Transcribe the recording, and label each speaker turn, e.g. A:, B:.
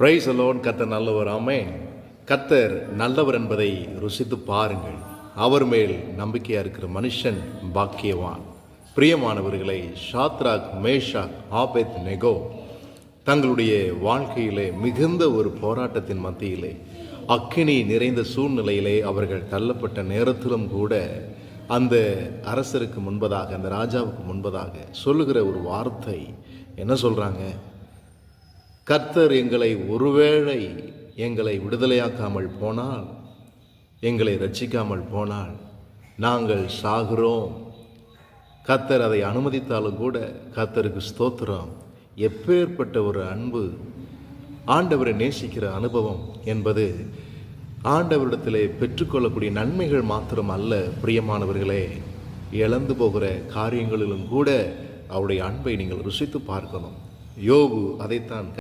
A: Price alone. கர்த்தர் நல்லவர். ஆமென். கர்த்தர் நல்லவர் என்பதை ருசித்து பாருங்கள். அவர் மேல் நம்பிக்கையா இருக்கிற மனுஷன் பாக்கியவான். பிரியமானவர்களை, ஷாத்ராக், மேஷாக், ஆபேத் நெகோ தங்களுடைய வாழ்க்கையிலே மிகுந்த ஒரு போராட்டத்தின் மத்தியிலே, அக்கினி நிறைந்த சூழ்நிலையிலே அவர்கள் தள்ளப்பட்ட நேரத்திலும் கூட அந்த அரசருக்கு முன்பதாக, அந்த ராஜாவுக்கு முன்பதாக சொல்லுகிற ஒரு வார்த்தை என்ன சொல்றாங்க? கர்த்தர் எங்களை ஒருவேளை எங்களை விடுதலையாக்காமல் போனால், எங்களை ரட்சிக்காமல் போனால் நாங்கள் சாகிறோம். கர்த்தர் அதை அனுமதித்தாலும் கூட கர்த்தருக்கு ஸ்தோத்திரம். எப்பேற்பட்ட ஒரு அன்பு! ஆண்டவரை நேசிக்கிற அனுபவம் என்பது ஆண்டவரிடத்திலே பெற்றுக்கொள்ளக்கூடிய நன்மைகள் மாத்திரம் அல்ல பிரியமானவர்களே, இழந்து போகிற காரியங்களிலும் கூட அவருடைய அன்பை நீங்கள் ருசித்து பார்க்கணும். யோபு அதைத்தான்